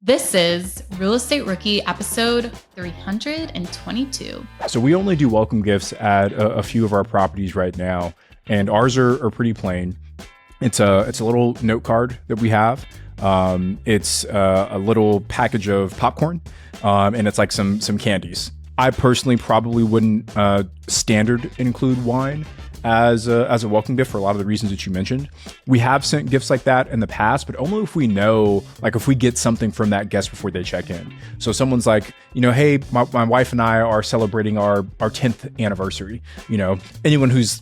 This is Real Estate Rookie episode 322. So we only do welcome gifts at a few of our properties right now, and ours are pretty plain. It's a little note card that we have. It's a little package of popcorn, and it's like some candies. I personally probably wouldn't standard include wine as a welcome gift for a lot of the reasons that you mentioned. We have sent gifts like that in the past, but only if we know, like if we get something from that guest before they check in. So someone's like, hey, my wife and I are celebrating our 10th anniversary. Anyone who's,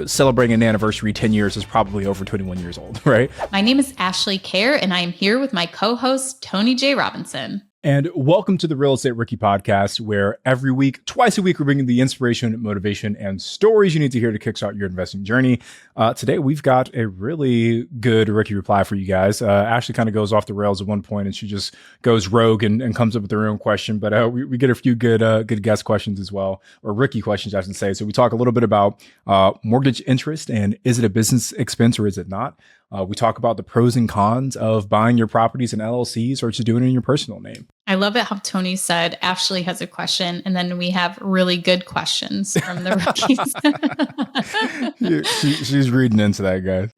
celebrating an anniversary 10 years is probably over 21 years old, right? My name is Ashley Kerr, and I am here with my co-host, Tony J. Robinson. And welcome to the Real Estate Rookie Podcast, where every week, twice a week, we're bringing the inspiration, motivation, and stories you need to hear to kickstart your investing journey. Today, we've got a really good rookie reply for you guys. Ashley kind of goes off the rails at one point, and she just goes rogue and comes up with her own question. But we get a few good guest questions as well, or rookie questions, I should say. So we talk a little bit about mortgage interest and is it a business expense or is it not? We talk about the pros and cons of buying your properties in LLCs or just doing it in your personal name. I love it how Tony said Ashley has a question, and then we have really good questions from the rookies. She's reading into that, guys.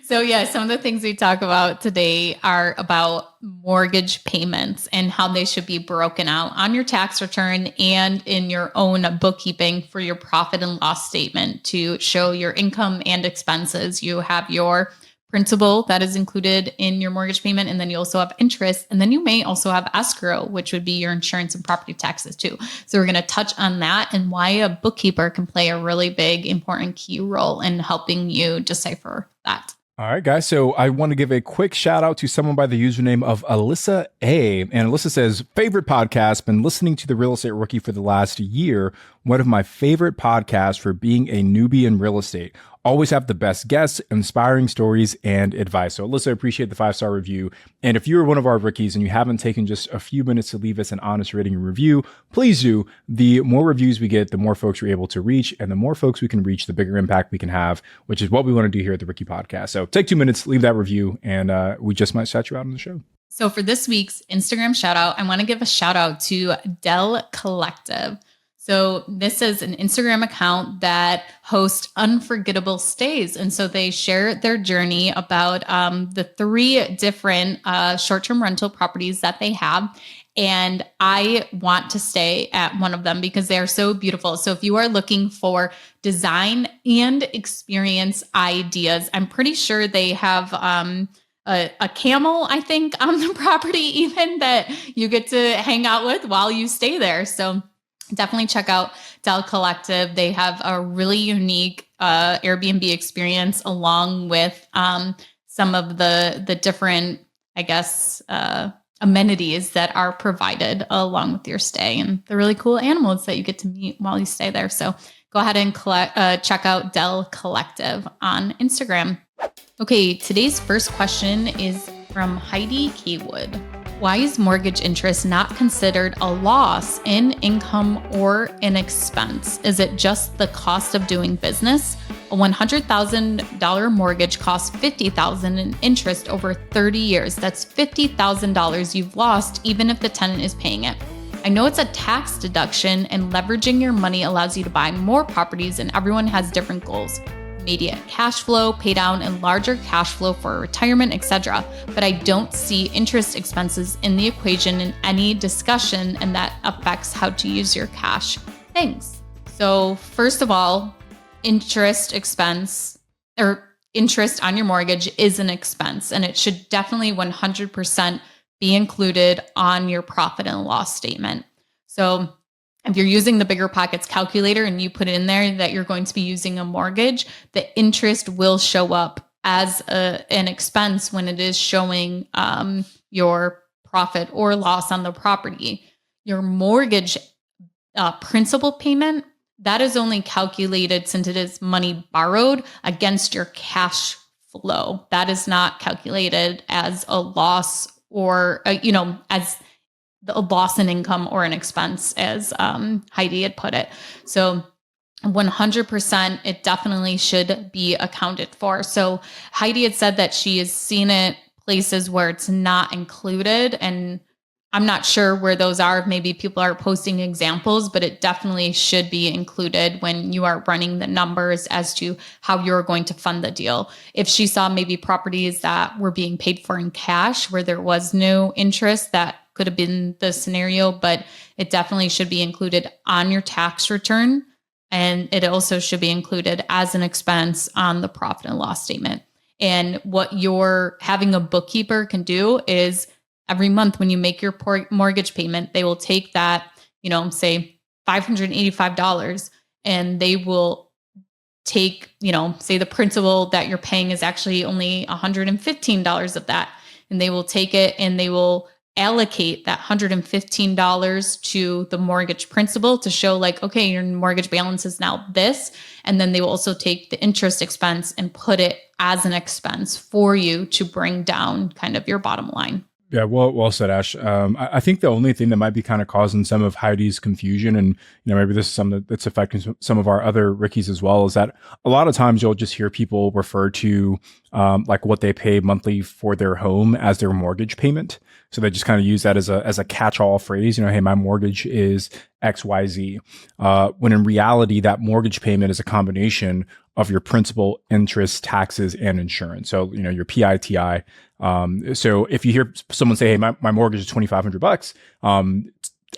So some of the things we talk about today are about mortgage payments and how they should be broken out on your tax return and in your own bookkeeping for your profit and loss statement to show your income and expenses. You have your principal that is included in your mortgage payment, and then you also have interest, and then you may also have escrow, which would be your insurance and property taxes too. So we're going to touch on that and why a bookkeeper can play a really big, important key role in helping you decipher that. All right, guys. So I want to give a quick shout out to someone by the username of Alyssa A. And Alyssa says, favorite podcast, been listening to the Real Estate Rookie for the last year. One of my favorite podcasts for being a newbie in real estate. Always have the best guests, inspiring stories, and advice. So Alyssa, appreciate the 5-star review. And if you're one of our rookies and you haven't taken just a few minutes to leave us an honest rating and review, please do. The more reviews we get, the more folks we're able to reach. And the more folks we can reach, the bigger impact we can have, which is what we want to do here at the Rookie Podcast. So take 2 minutes, leave that review, and we just might shout you out on the show. So for this week's Instagram shout out, I want to give a shout out to Dell Collective. So this is an Instagram account that hosts unforgettable stays. And so they share their journey about the 3 different short-term rental properties that they have. And I want to stay at one of them because they are so beautiful. So if you are looking for design and experience ideas, I'm pretty sure they have a camel, I think, on the property even that you get to hang out with while you stay there. So definitely check out Dell Collective. They have a really unique Airbnb experience along with some of the different, amenities that are provided along with your stay and the really cool animals that you get to meet while you stay there. So go ahead and check out Dell Collective on Instagram. Okay, today's first question is from Heidi Kaywood. Why is mortgage interest not considered a loss in income or an expense? Is it just the cost of doing business? A $100,000 mortgage costs $50,000 in interest over 30 years. That's $50,000 you've lost even if the tenant is paying it. I know it's a tax deduction and leveraging your money allows you to buy more properties and everyone has different goals. Immediate cash flow, pay down, and larger cash flow for retirement, etc. But I don't see interest expenses in the equation in any discussion, and that affects how to use your cash. Thanks. So first of all, interest expense or interest on your mortgage is an expense, and it should definitely 100% be included on your profit and loss statement. So if you're using the Bigger Pockets calculator and you put in there that you're going to be using a mortgage, the interest will show up as an expense when it is showing your profit or loss on the property. Your mortgage principal payment, that is only calculated since it is money borrowed against your cash flow. That is not calculated as a loss or, as a loss in income or an expense, as Heidi had put it. So 100%, it definitely should be accounted for. So Heidi had said that she has seen it places where it's not included. And I'm not sure where those are. Maybe people are posting examples, but it definitely should be included when you are running the numbers as to how you're going to fund the deal. If she saw maybe properties that were being paid for in cash where there was no interest, that could have been the scenario, but it definitely should be included on your tax return. And it also should be included as an expense on the profit and loss statement. And what you're having a bookkeeper can do is every month when you make your mortgage payment, they will take that, say $585, and they will take, say the principal that you're paying is actually only $115 of that. And they will take it and they will allocate that $115 to the mortgage principal to show like, okay, your mortgage balance is now this. And then they will also take the interest expense and put it as an expense for you to bring down kind of your bottom line. Yeah, well said, Ash. I think the only thing that might be kind of causing some of Heidi's confusion, and maybe this is something that's affecting some of our other Rickies as well, is that a lot of times you'll just hear people refer to like what they pay monthly for their home as their mortgage payment. So they just kind of use that as a catch-all phrase. Hey, my mortgage is XYZ. When in reality, that mortgage payment is a combination of your principal, interest, taxes, and insurance. So your PITI. So if you hear someone say, "Hey, my mortgage is $2,500,"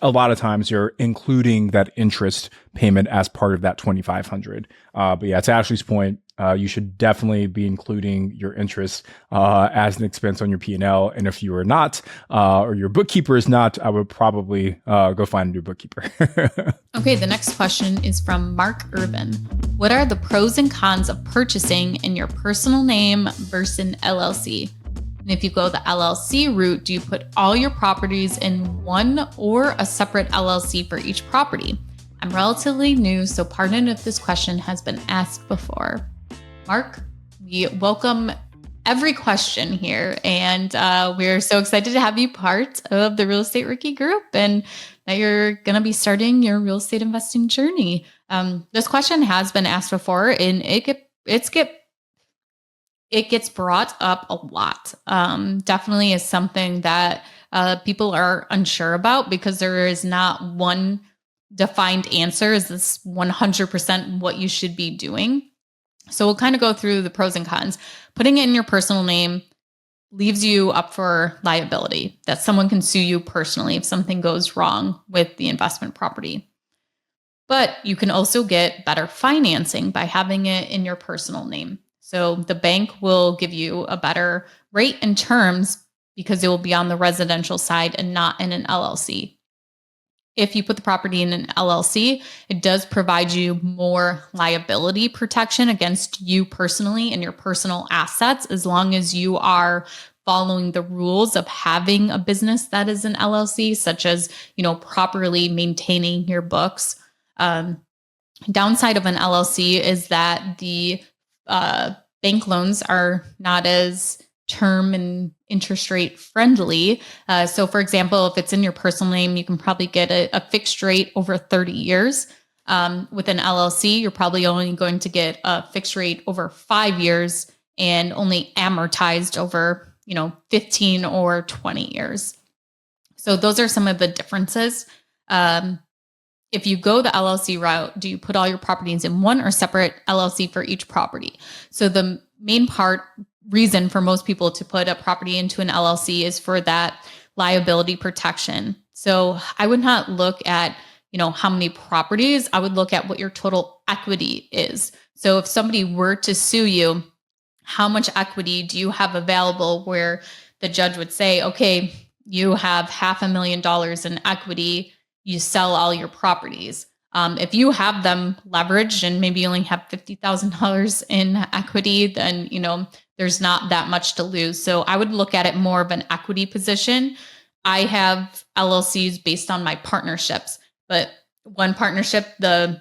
a lot of times you're including that interest payment as part of that $2,500. But yeah, to Ashley's point, you should definitely be including your interest as an expense on your P&L. And if you are not, or your bookkeeper is not, I would probably go find a new bookkeeper. Okay, the next question is from Mark Irvin. What are the pros and cons of purchasing in your personal name versus an LLC? And if you go the LLC route, do you put all your properties in one or a separate LLC for each property? I'm relatively new, so pardon if this question has been asked before. Mark, we welcome every question here, and we're so excited to have you part of the Real Estate Rookie group and that you're going to be starting your real estate investing journey. This question has been asked before, and it gets brought up a lot. Definitely is something that people are unsure about because there is not one defined answer. Is this 100% what you should be doing? So we'll kind of go through the pros and cons. Putting it in your personal name leaves you up for liability, that someone can sue you personally if something goes wrong with the investment property. But you can also get better financing by having it in your personal name. So the bank will give you a better rate and terms because it will be on the residential side and not in an LLC. If you put the property in an LLC, it does provide you more liability protection against you personally and your personal assets, as long as you are following the rules of having a business that is an LLC, such as, properly maintaining your books. Downside of an LLC is that the bank loans are not as term and interest rate friendly. So for example, if it's in your personal name, you can probably get a fixed rate over 30 years. With an LLC, you're probably only going to get a fixed rate over 5 years and only amortized over, 15 or 20 years. So those are some of the differences. If you go the LLC route, do you put all your properties in one or separate LLC for each property? So the main reason for most people to put a property into an LLC is for that liability protection. So I would not look at, how many properties. I would look at what your total equity is. So if somebody were to sue you, how much equity do you have available where the judge would say, okay, you have $500,000 in equity, you sell all your properties. If you have them leveraged and maybe you only have $50,000 in equity, then, there's not that much to lose. So I would look at it more of an equity position. I have LLCs based on my partnerships, but one partnership, the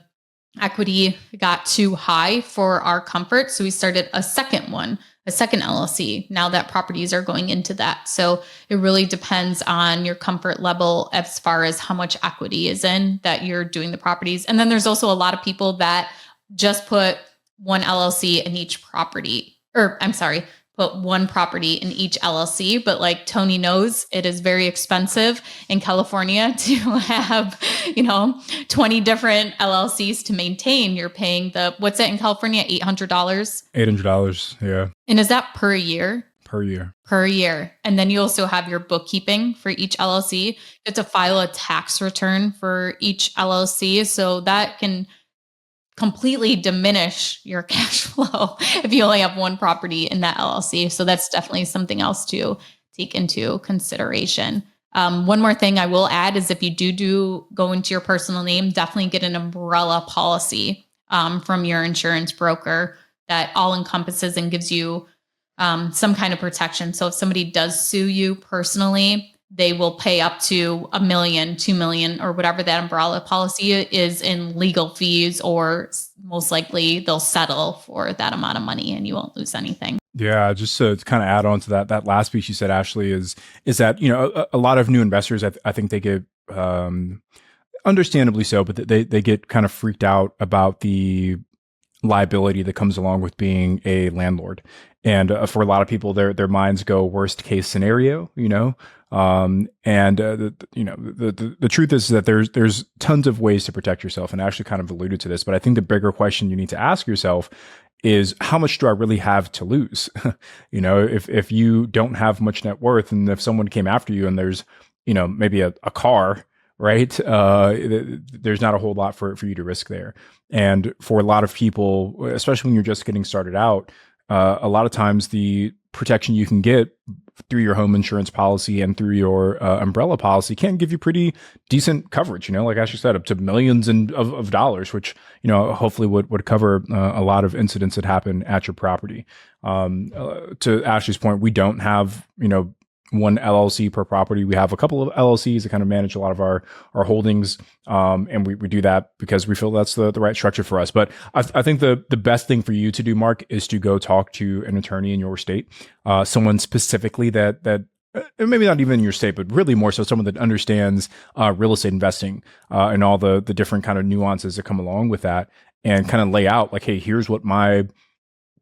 equity got too high for our comfort. So we started a second LLC. Now that properties are going into that. So it really depends on your comfort level as far as how much equity is in that you're doing the properties. And then there's also a lot of people that just put one LLC in each property, put one property in each LLC. But like Tony knows, it is very expensive in California to have, 20 different LLCs to maintain. You're paying what's it in California? $800? $800. Yeah. And is that per year? Per year. Per year. And then you also have your bookkeeping for each LLC. You have to file a tax return for each LLC. So that can completely diminish your cash flow if you only have one property in that LLC. So that's definitely something else to take into consideration. One more thing I will add is if you do go into your personal name, definitely get an umbrella policy from your insurance broker that all encompasses and gives you some kind of protection. So if somebody does sue you personally, they will pay up to $1 million, $2 million, or whatever that umbrella policy is in legal fees, or most likely they'll settle for that amount of money and you won't lose anything. Yeah, just to kind of add on to that last piece you said, Ashley, is that, a lot of new investors, I think they get, understandably so, but they get kind of freaked out about the liability that comes along with being a landlord. And for a lot of people, their minds go worst case scenario, the truth is that there's tons of ways to protect yourself, and I actually kind of alluded to this, but I think the bigger question you need to ask yourself is, how much do I really have to lose? If you don't have much net worth, and if someone came after you and there's, maybe a car, right? There's not a whole lot for you to risk there. And for a lot of people, especially when you're just getting started out, a lot of times the protection you can get through your home insurance policy and through your umbrella policy can give you pretty decent coverage, like Ashley said, up to millions of dollars, which, hopefully would cover a lot of incidents that happen at your property. To Ashley's point, we don't have, one LLC per property. We have a couple of LLCs that kind of manage a lot of our holdings. And we do that because we feel that's the right structure for us. But I think the best thing for you to do, Mark, is to go talk to an attorney in your state, someone specifically that maybe not even in your state, but really more so someone that understands real estate investing and all the different kind of nuances that come along with that, and kind of lay out like, hey, here's what my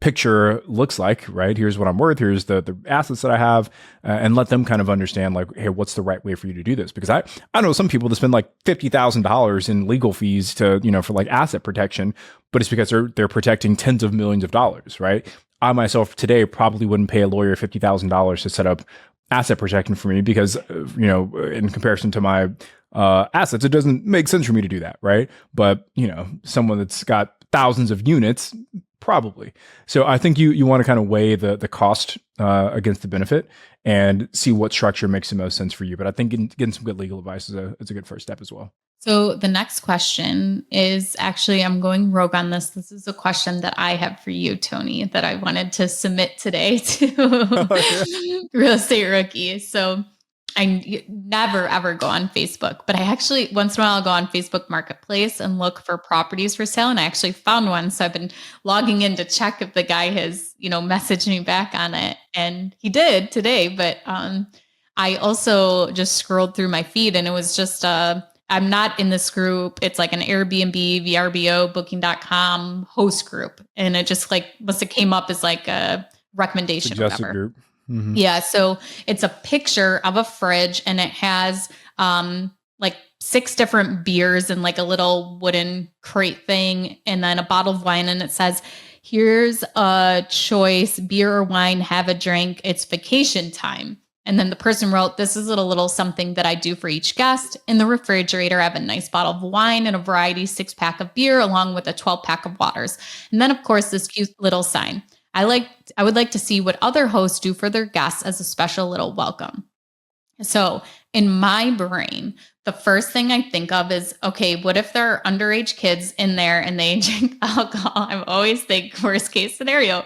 picture looks like, right? Here's what I'm worth. Here's the assets that I have, and let them kind of understand like, hey, what's the right way for you to do this? Because I know some people that spend like $50,000 in legal fees to, for like asset protection, but it's because they're protecting tens of millions of dollars, right? I myself today probably wouldn't pay a lawyer $50,000 to set up asset protection for me because, in comparison to my assets, it doesn't make sense for me to do that, right? But, someone that's got thousands of units, probably. So I think you want to kind of weigh the cost against the benefit and see what structure makes the most sense for you. But I think getting some good legal advice is a good first step as well. So the next question is actually, I'm going rogue on this. This is a question that I have for you, Tony, that I wanted to submit today to Real Estate Rookie. So I never, ever go on Facebook, but I actually, once in a while, I'll go on Facebook Marketplace and look for properties for sale. And I actually found one. So I've been logging in to check if the guy has, messaged me back on it. And he did today. But I also just scrolled through my feed, and it was just, I'm not in this group. It's like an Airbnb, VRBO, Booking.com host group. And it just must have came up as like a recommendation or whatever. Group. Mm-hmm. Yeah. So it's a picture of a fridge, and it has like 6 different beers and like a little wooden crate thing, and then a bottle of wine. And it says, here's a choice, beer or wine, have a drink. It's vacation time. And then the person wrote, this is a little something that I do for each guest. In the refrigerator, I have a nice bottle of wine and a variety 6-pack of beer, along with a 12-pack of waters. And then, of course, this cute little sign. I would like to see what other hosts do for their guests as a special little welcome. So in my brain, the first thing I think of is, okay, what if there are underage kids in there and they drink alcohol? I always think worst case scenario.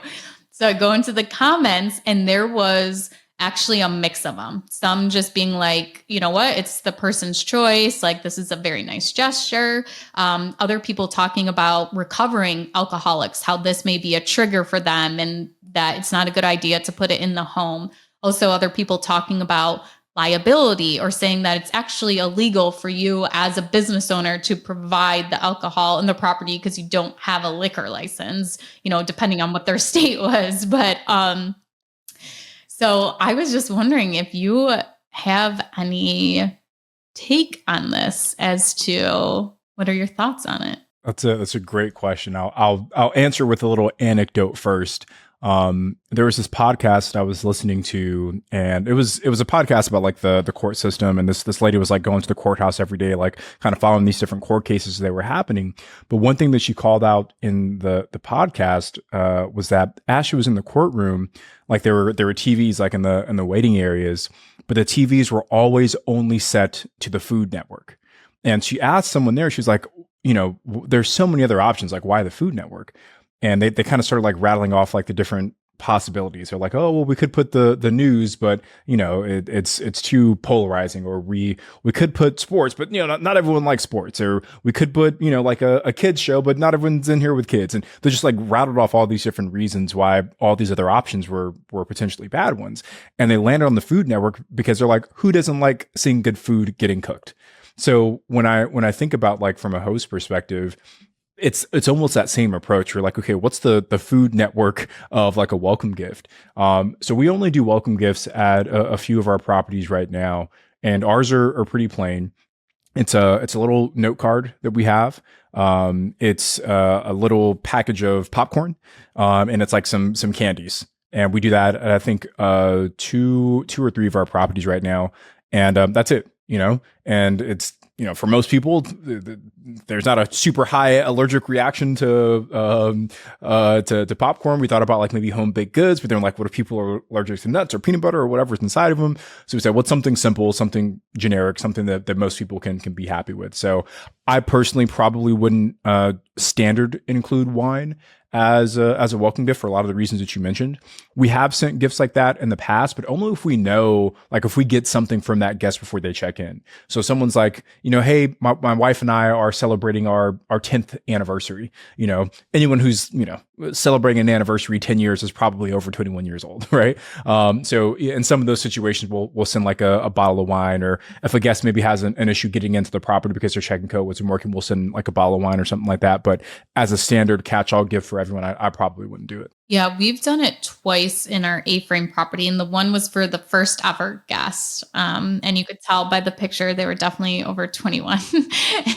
So I go into the comments, and there was actually a mix of them. Some just being like, you know what, it's the person's choice. Like, this is a very nice gesture. Other people talking about recovering alcoholics, how this may be a trigger for them and that it's not a good idea to put it in the home. Also, other people talking about liability, or saying that it's actually illegal for you as a business owner to provide the alcohol in the property because you don't have a liquor license, depending on what their state was. But, So I was just wondering if you have any take on this as to what are your thoughts on it? That's a great question. I'll answer with a little anecdote first. There was this podcast I was listening to, and it was a podcast about like the court system, and this lady was like going to the courthouse every day, like kind of following these different court cases that were happening. But one thing that she called out in the podcast was that as she was in the courtroom, like there were TVs like in the waiting areas, but the TVs were always only set to the Food Network. And she asked someone there, she was like, there's so many other options. Like, why the Food Network? And they kind of started like rattling off like the different possibilities. They're like, oh, well, we could put the news, but it's too polarizing. Or we could put sports, but not everyone likes sports. Or we could put like a kids show, but not everyone's in here with kids. And they just like rattled off all these different reasons why all these other options were potentially bad ones. And they landed on the Food Network because they're like, who doesn't like seeing good food getting cooked? So when I think about like from a host perspective, it's almost that same approach. We're like, okay, what's the Food Network of like a welcome gift? So we only do welcome gifts at a few of our properties right now, and ours are pretty plain. It's a little note card that we have. It's a little package of popcorn, and it's like some candies, and we do that at I think two or three of our properties right now, and that's it. And it's, for most people, there's not a super high allergic reaction to popcorn. We thought about like maybe home baked goods, but then like, what if people are allergic to nuts or peanut butter or whatever's inside of them? So we said, what's something simple, something generic, something that most people can be happy with. So I personally probably wouldn't standard include wine as a welcome gift for a lot of the reasons that you mentioned. We have sent gifts like that in the past, but only if we know, like if we get something from that guest before they check in. So someone's like, hey, my wife and I are celebrating our 10th anniversary. Anyone who's, celebrating an anniversary 10 years is probably over 21 years old, right? So in some of those situations, we'll send like a bottle of wine, or if a guest maybe has an issue getting into the property because their checking code wasn't working, we'll send like a bottle of wine or something like that. But as a standard catch-all gift for everyone, I probably wouldn't do it. Yeah, we've done it twice in our A-frame property, and the one was for the first ever guest. And you could tell by the picture they were definitely over 21.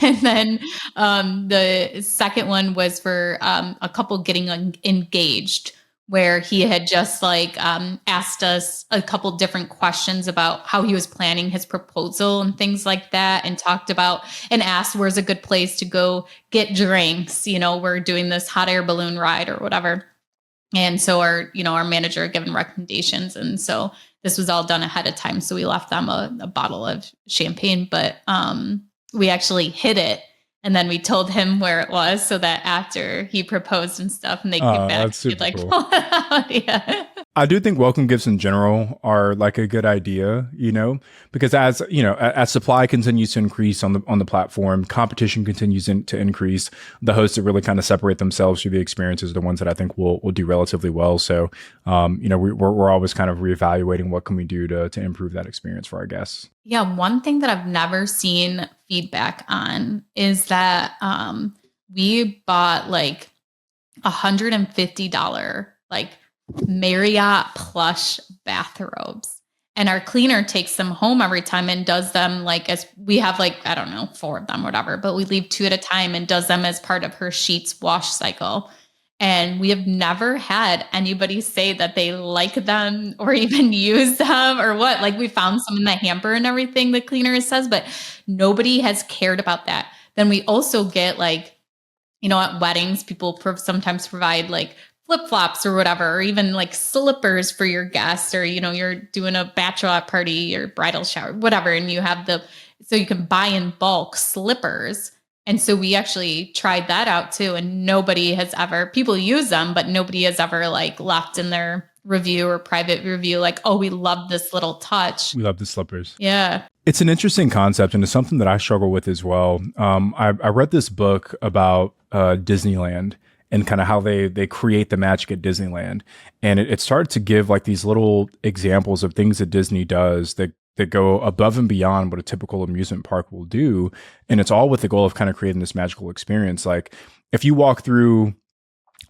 And then the second one was for a couple getting engaged, where he had just like asked us a couple different questions about how he was planning his proposal and things like that, and talked about and asked where's a good place to go get drinks. We're doing this hot air balloon ride or whatever. And so our manager had given recommendations. And so this was all done ahead of time. So we left them a bottle of champagne, but we actually hid it. And then we told him where it was, so that after he proposed and stuff and they came back, he'd like cool. pull it out. Yeah. I do think welcome gifts in general are like a good idea, because as supply continues to increase on the platform, competition continues to increase. The hosts that really kind of separate themselves through the experiences are the ones that I think will do relatively well. So, we're always kind of reevaluating what can we do to improve that experience for our guests. Yeah, one thing that I've never seen feedback on is that we bought like $150 like Marriott plush bathrobes, and our cleaner takes them home every time and does them like, as we have like, I don't know, 4 of them, whatever, but we leave 2 at a time and does them as part of her sheets wash cycle. And we have never had anybody say that they like them or even use them or what. Like, we found some in the hamper and everything, the cleaner says, but nobody has cared about that. Then we also get like, at weddings, people sometimes provide like flip-flops or whatever, or even like slippers for your guests, or, you're doing a bachelorette party or bridal shower, whatever. And you have so you can buy in bulk slippers. And so we actually tried that out too. And people use them, but nobody has ever like left in their review or private review like, oh, we love this little touch. We love the slippers. Yeah. It's an interesting concept, and it's something that I struggle with as well. I read this book about Disneyland and kind of how they create the magic at Disneyland. And it started to give like these little examples of things that Disney does that go above and beyond what a typical amusement park will do. And it's all with the goal of kind of creating this magical experience. Like if you walk through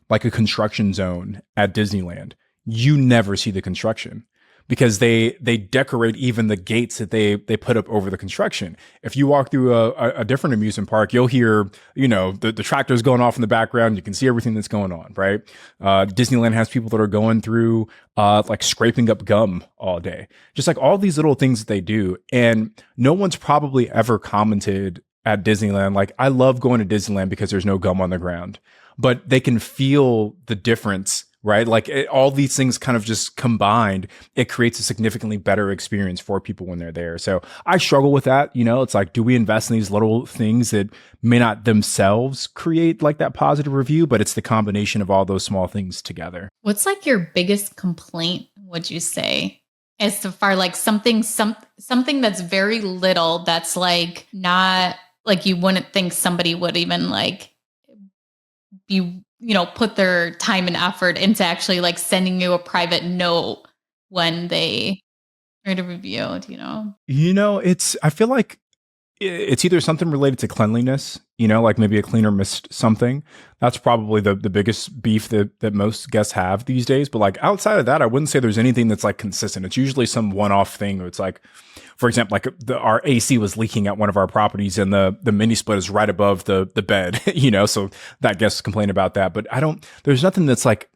like a construction zone at Disneyland, you never see the construction. because they decorate even the gates that they put up over the construction. If you walk through a different amusement park, you'll hear, the tractors going off in the background. You can see everything that's going on, right? Disneyland has people that are going through like scraping up gum all day, just like all these little things that they do. And no one's probably ever commented at Disneyland like, I love going to Disneyland because there's no gum on the ground, but they can feel the difference, right? Like all these things kind of just combined, it creates a significantly better experience for people when they're there. So I struggle with that. It's like, do we invest in these little things that may not themselves create like that positive review, but it's the combination of all those small things together. What's like your biggest complaint, would you say? As so far like something that's very little, that's like not like you wouldn't think somebody would even like be, put their time and effort into actually like sending you a private note when they write a review, I feel like it's either something related to cleanliness, like maybe a cleaner missed something. That's probably the biggest beef that most guests have these days. But like outside of that, I wouldn't say there's anything that's like consistent. It's usually some one-off thing. It's like, for example, like our AC was leaking at one of our properties and the mini split is right above the bed, so that guest complained about that. But there's nothing that's like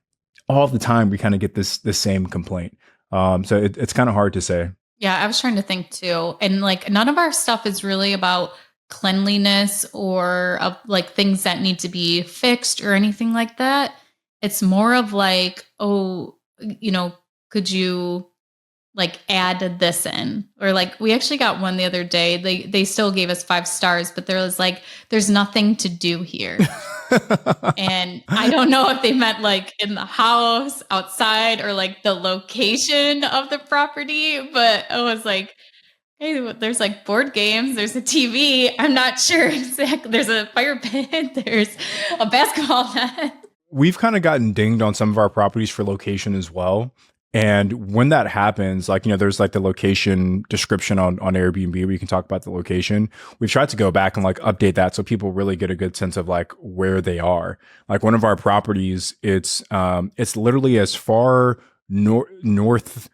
all the time we kind of get this same complaint. So it's kind of hard to say. Yeah, I was trying to think too. And like none of our stuff is really about cleanliness or of like things that need to be fixed or anything like that. It's more of like, could you like add this in? Or like we actually got one the other day. They still gave us 5 stars, but there was like, there's nothing to do here. And I don't know if they meant like in the house, outside, or like the location of the property, but I was like, hey, there's like board games, there's a TV. I'm not sure exactly. There's a fire pit, there's a basketball net. We've kind of gotten dinged on some of our properties for location as well. And when that happens, like, there's like the location description on Airbnb where you can talk about the location. We've tried to go back and like update that so people really get a good sense of like where they are. Like one of our properties, it's literally as far northwest.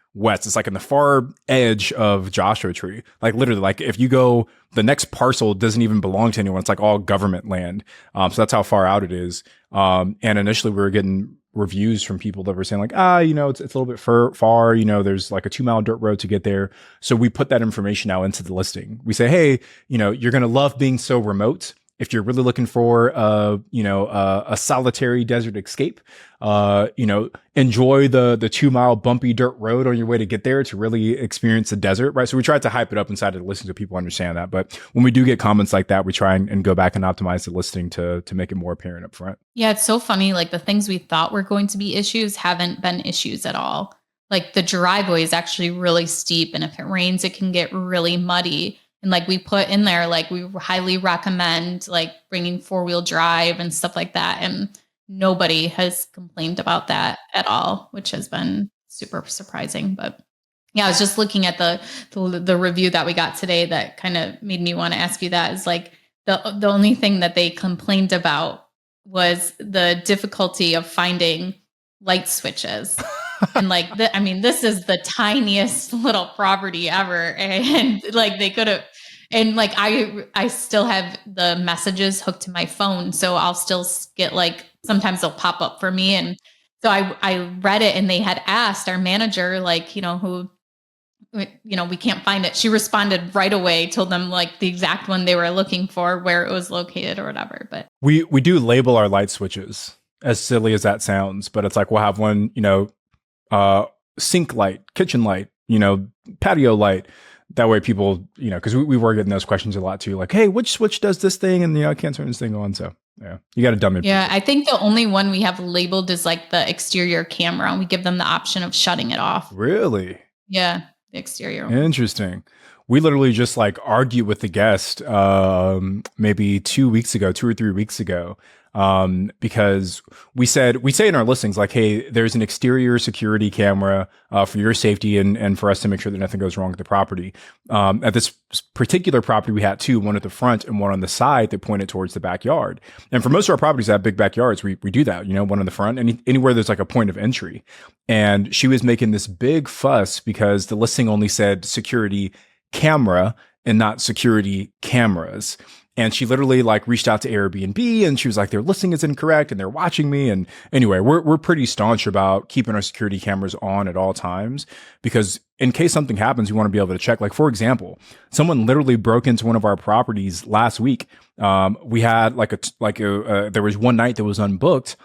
It's like in the far edge of Joshua Tree. Like literally, like if you go, the next parcel doesn't even belong to anyone. It's like all government land. So that's how far out it is. And initially we were getting reviews from people that were saying like, it's a little bit far, there's like a 2-mile dirt road to get there. So we put that information now into the listing. We say, hey, you're going to love being so remote. If you're really looking for, a solitary desert escape, enjoy the 2-mile bumpy dirt road on your way to get there to really experience the desert, right? So we tried to hype it up inside of the listing so people understand that. But when we do get comments like that, we try and go back and optimize the listing to make it more apparent up front. Yeah, it's so funny. Like the things we thought were going to be issues haven't been issues at all. Like the driveway is actually really steep, and if it rains, it can get really muddy. And like we put in there, like we highly recommend like bringing 4-wheel drive and stuff like that. And nobody has complained about that at all, which has been super surprising. But yeah, I was just looking at the review that we got today that kind of made me want to ask you that. Is like the only thing that they complained about was the difficulty of finding light switches. And like, this is the tiniest little property ever. And like they could have, and like, I still have the messages hooked to my phone. So I'll still get like, sometimes they'll pop up for me. And so I read it, and they had asked our manager, like, who, we can't find it. She responded right away, told them like the exact one they were looking for, where it was located or whatever. But we do label our light switches, as silly as that sounds, but it's like, we'll have one, sink light, kitchen light, patio light. That way people, because we were getting those questions a lot too, like, hey, which switch does this thing? And, I can't turn this thing on. So yeah, you got to dumb it. Yeah, I think the only one we have labeled is like the exterior camera. We give them the option of shutting it off. Really? Yeah, the exterior one. Interesting. we literally just like argued with the guest maybe 2 weeks ago, 2 or 3 weeks ago, because we say in our listings like, hey, there's an exterior security camera for your safety and for us to make sure that nothing goes wrong with the property. At this particular property, we had two, one at the front and one on the side that pointed towards the backyard. And for most of our properties that have big backyards, we do that, one on the front, anywhere there's like a point of entry. And she was making this big fuss because the listing only said security camera and not security cameras. And she literally like reached out to Airbnb and she was like, their listing is incorrect and they're watching me. And anyway, we're pretty staunch about keeping our security cameras on at all times, because in case something happens, we want to be able to check. Like, for example, someone literally broke into one of our properties last week. We had there was one night that was unbooked.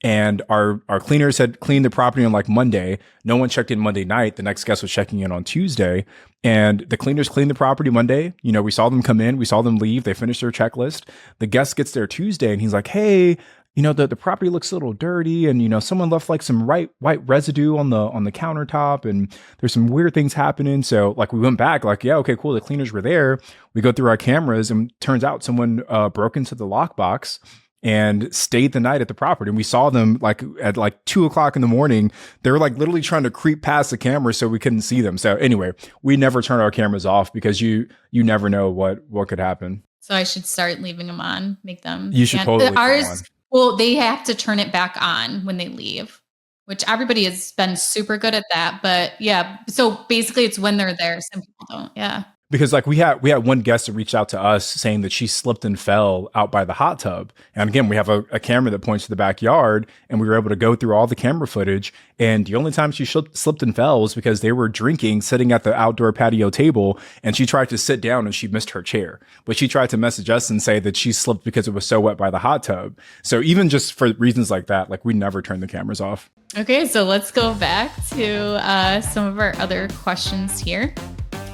And our cleaners had cleaned the property on like Monday. No one checked in Monday night. The next guest was checking in on Tuesday. And the cleaners cleaned the property Monday. We saw them come in. We saw them leave. They finished their checklist. The guest gets there Tuesday and he's like, hey, the property looks a little dirty. And, someone left like some white residue on the countertop. And there's some weird things happening. So like we went back like, yeah, okay, cool. The cleaners were there. We go through our cameras and turns out someone broke into the lockbox and stayed the night at the property. And we saw them like at like 2:00 in the morning. They were like literally trying to creep past the camera so we couldn't see them. So anyway, we never turn our cameras off because you never know what could happen. So I should start leaving them on, make them. You should totally leave them on. Well, they have to turn it back on when they leave, which everybody has been super good at that. But yeah, so basically it's when they're there. Some people don't. Yeah. Because like we had one guest that reached out to us saying that she slipped and fell out by the hot tub. And again, we have a camera that points to the backyard, and we were able to go through all the camera footage. And the only time she slipped and fell was because they were drinking, sitting at the outdoor patio table, and she tried to sit down and she missed her chair. But she tried to message us and say that she slipped because it was so wet by the hot tub. So even just for reasons like that, like we never turn the cameras off. Okay, so let's go back to some of our other questions here.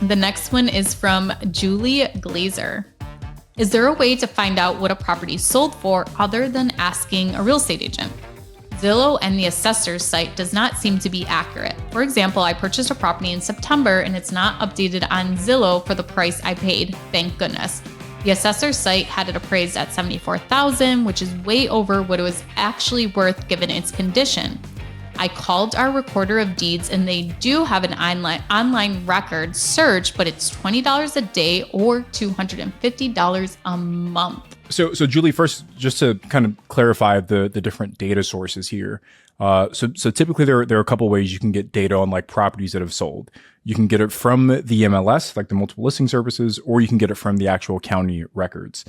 The next one is from Julie Glazer. Is there a way to find out what a property sold for other than asking a real estate agent? Zillow and the assessor's site does not seem to be accurate. For example, I purchased a property in September and it's not updated on Zillow for the price I paid, thank goodness. The assessor's site had it appraised at $74,000, which is way over what it was actually worth given its condition. I called our recorder of deeds and they do have an online record search, but it's $20 a day or $250 a month. So Julie, first, just to kind of clarify the different data sources here. So typically there are a couple ways you can get data on like properties that have sold. You can get it from the MLS, like the multiple listing services, or you can get it from the actual county records.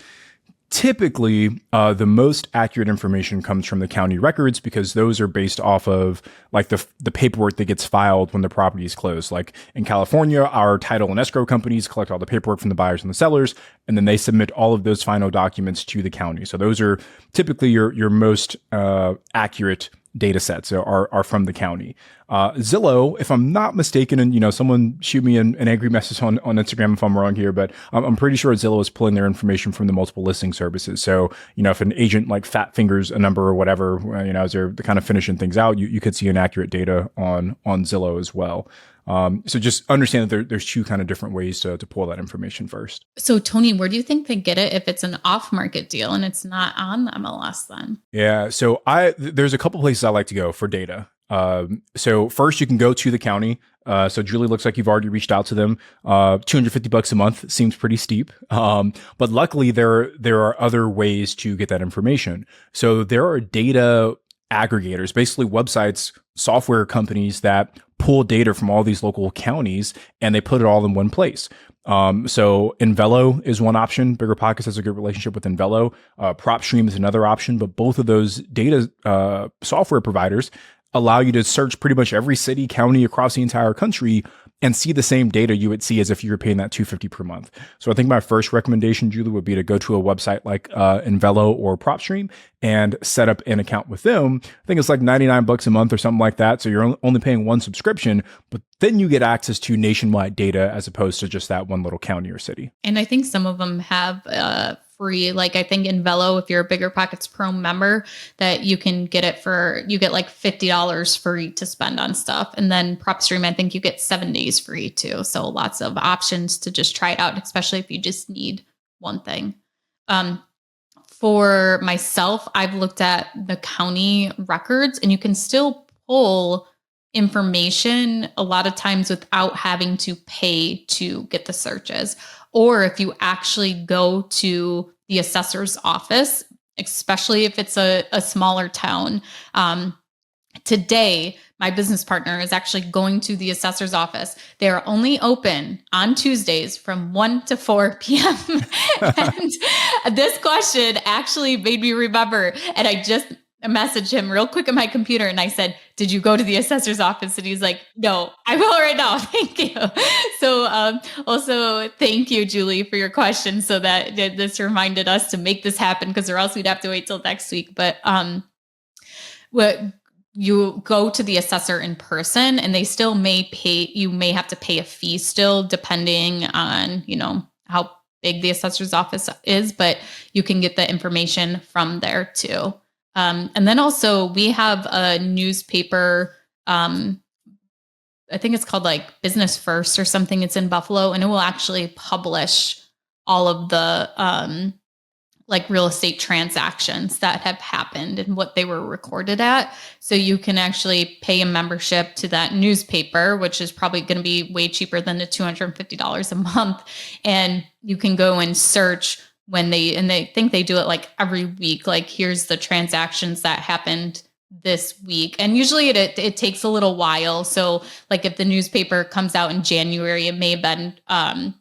Typically, the most accurate information comes from the county records because those are based off of like the paperwork that gets filed when the property is closed. Like in California, our title and escrow companies collect all the paperwork from the buyers and the sellers, and then they submit all of those final documents to the county. So those are typically your most accurate data sets are from the county. Zillow, if I'm not mistaken, and someone shoot me an angry message on Instagram if I'm wrong here, but I'm pretty sure Zillow is pulling their information from the multiple listing services. So, if an agent like fat fingers a number or whatever, as they're kind of finishing things out, you could see inaccurate data on Zillow as well. So just understand that there's two kind of different ways to pull that information first. So Tony, where do you think they get it if it's an off-market deal and it's not on the MLS then? Yeah. So there's a couple places I like to go for data. So first you can go to the county. So Julie, looks like you've already reached out to them. $250 a month seems pretty steep. But luckily there are other ways to get that information. So there are data aggregators, basically websites, software companies that pull data from all these local counties and they put it all in one place. So Envelo is one option. BiggerPockets has a good relationship with Envelo. PropStream is another option, but both of those data software providers allow you to search pretty much every city, county across the entire country and see the same data you would see as if you were paying that $250 per month. So I think my first recommendation, Julie, would be to go to a website like Envelo or PropStream and set up an account with them. I think it's like $99 a month or something like that. So you're only paying one subscription, but then you get access to nationwide data as opposed to just that one little county or city. And I think some of them have free. Like I think in Velo, if you're a Bigger Pockets Pro member, that you can get it you get like $50 free to spend on stuff. And then PropStream, I think you get 7 days free too. So lots of options to just try it out, especially if you just need one thing. For myself, I've looked at the county records and you can still pull information a lot of times without having to pay to get the searches. Or if you actually go to the assessor's office, especially if it's a smaller town. Today, my business partner is actually going to the assessor's office. They are only open on Tuesdays from 1 to 4 p.m. And this question actually made me remember. And I just messaged him real quick on my computer and I said, "Did you go to the assessor's office?" And he's like, "No, I will right now. Thank you." So also thank you, Julie, for your question. So that this reminded us to make this happen, because or else we'd have to wait till next week. But what you go to the assessor in person and they still may pay, you may have to pay a fee still depending on, how big the assessor's office is, but you can get the information from there too. And then also we have a newspaper, I think it's called like Business First or something. It's in Buffalo, and it will actually publish all of the like real estate transactions that have happened and what they were recorded at. So you can actually pay a membership to that newspaper, which is probably going to be way cheaper than the $250 a month. And you can go and search when they think they do it like every week, like here's the transactions that happened this week. And usually it takes a little while. So like if the newspaper comes out in January, it may have been,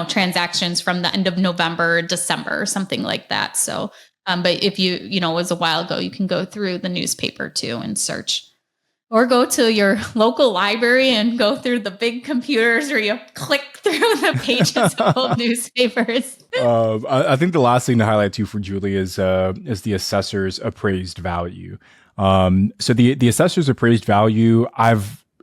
transactions from the end of November, December, or something like that. So, but if it was a while ago, you can go through the newspaper too and search, or go to your local library and go through the big computers where you click through the pages of old newspapers. I think the last thing to highlight too for Julie is the assessor's appraised value. So the assessor's appraised value,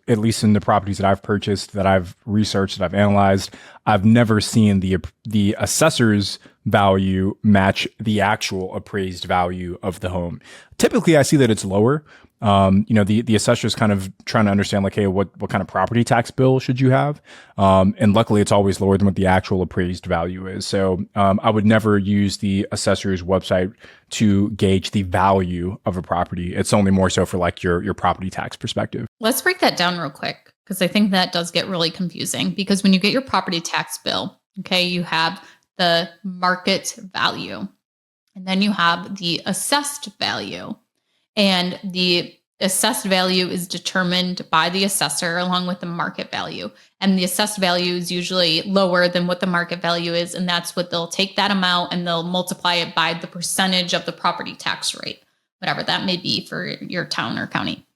at least in the properties that I've purchased, that I've researched, that I've analyzed, I've never seen the assessor's value match the actual appraised value of the home. Typically, I see that it's lower. The assessor's kind of trying to understand like, hey, what kind of property tax bill should you have? And luckily it's always lower than what the actual appraised value is. So, I would never use the assessor's website to gauge the value of a property. It's only more so for like your property tax perspective. Let's break that down real quick, because I think that does get really confusing. Because when you get your property tax bill, okay, you have the market value, and then you have the assessed value. And the assessed value is determined by the assessor along with the market value. And the assessed value is usually lower than what the market value is. And that's what they'll take that amount and they'll multiply it by the percentage of the property tax rate, whatever that may be for your town or county.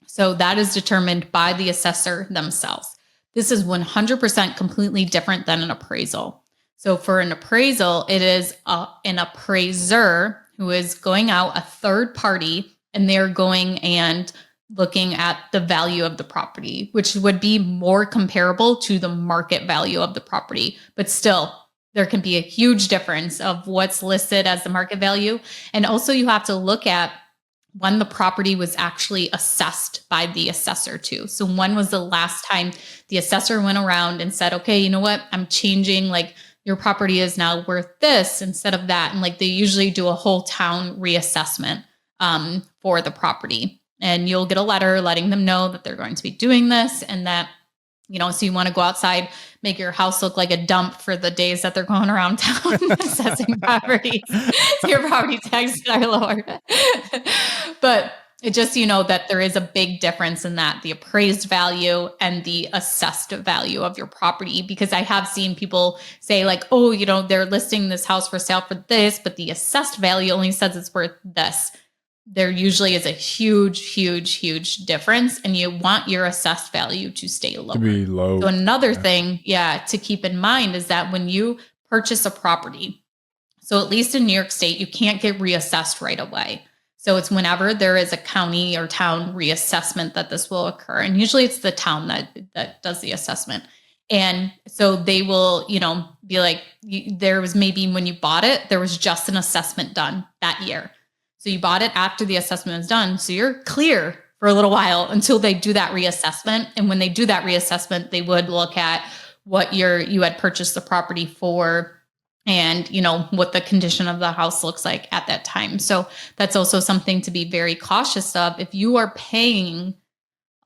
So that is determined by the assessor themselves. This is 100% completely different than an appraisal. So for an appraisal, it is an appraiser who is going out, a third party, and they're going and looking at the value of the property, which would be more comparable to the market value of the property. But still, there can be a huge difference of what's listed as the market value. And also you have to look at when the property was actually assessed by the assessor too. So when was the last time the assessor went around and said, okay, you know what, I'm changing, like, your property is now worth this instead of that. And like they usually do a whole town reassessment for the property. And you'll get a letter letting them know that they're going to be doing this, and that, so you want to go outside, make your house look like a dump for the days that they're going around town assessing properties. So your property taxes are lower. But it just, that there is a big difference in that, the appraised value and the assessed value of your property. Because I have seen people say like, oh, they're listing this house for sale for this, but the assessed value only says it's worth this. There usually is a huge, huge, huge difference. And you want your assessed value to stay low. To be low. So another thing, to keep in mind is that when you purchase a property, so at least in New York State, you can't get reassessed right away. So it's whenever there is a county or town reassessment that this will occur. And usually it's the town that does the assessment. And so they will, be like, there was maybe when you bought it, there was just an assessment done that year. So you bought it after the assessment was done. So you're clear for a little while until they do that reassessment. And when they do that reassessment, they would look at what you had purchased the property for, and what the condition of the house looks like at that time. So that's also something to be very cautious of. If you are paying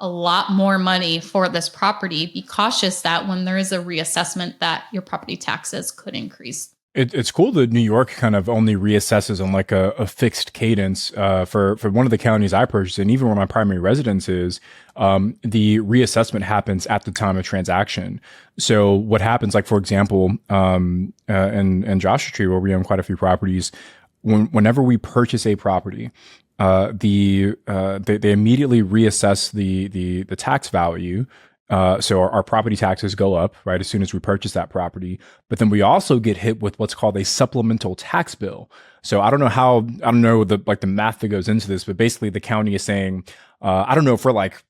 a lot more money for this property, be cautious that when there is a reassessment that your property taxes could increase. It's cool that New York kind of only reassesses on like a fixed cadence for one of the counties I purchased, and even where my primary residence is, the reassessment happens at the time of transaction. So what happens, like for example, in Joshua Tree, where we own quite a few properties, whenever we purchase a property, they immediately reassess the tax value. So our property taxes go up, right, as soon as we purchase that property. But then we also get hit with what's called a supplemental tax bill. So I don't know the math that goes into this, but basically the county is saying, I don't know if we're like,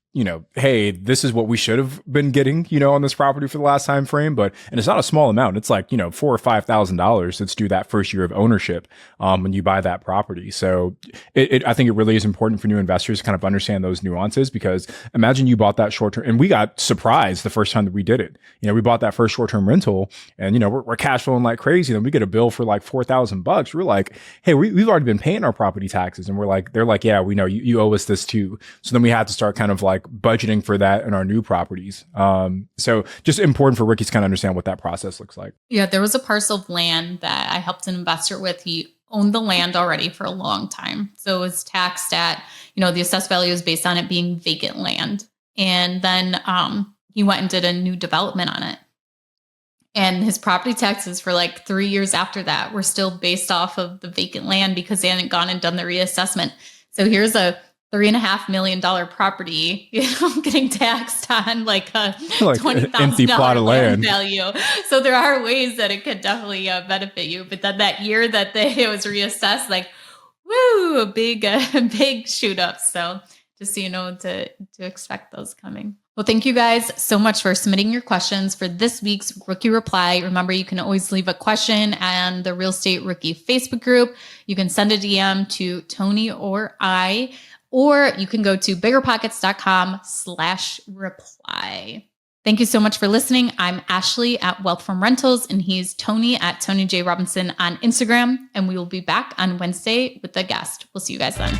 hey, this is what we should have been getting, on this property for the last time frame, and it's not a small amount. It's like, $4,000 or $5,000 that's due that first year of ownership, when you buy that property. So I think it really is important for new investors to kind of understand those nuances, because imagine you bought that short-term, and we got surprised the first time that we did it. We bought that first short-term rental, and, we're cash flowing like crazy. Then we get a bill for like $4,000. We're like, hey, we've already been paying our property taxes. And they're like, yeah, we know you owe us this too. So then we had to start kind of like budgeting for that in our new properties. So just important for Ricky to kind of understand what that process looks like. Yeah, there was a parcel of land that I helped an investor with. He owned the land already for a long time. So it was taxed at, the assessed value is based on it being vacant land. And then he went and did a new development on it. And his property taxes for like 3 years after that were still based off of the vacant land because they hadn't gone and done the reassessment. So here's a $3.5 million property, getting taxed on like a $20,000 empty plot of land value. So there are ways that it could definitely benefit you. But then that year that it was reassessed, like, woo, a big shoot up. So just so you know to expect those coming. Well, thank you guys so much for submitting your questions for this week's Rookie Reply. Remember, you can always leave a question on the Real Estate Rookie Facebook group. You can send a DM to Tony or I, or you can go to biggerpockets.com/reply. Thank you so much for listening. I'm Ashley at Wealth from Rentals, and he's Tony at Tony J. Robinson on Instagram. And we will be back on Wednesday with a guest. We'll see you guys then.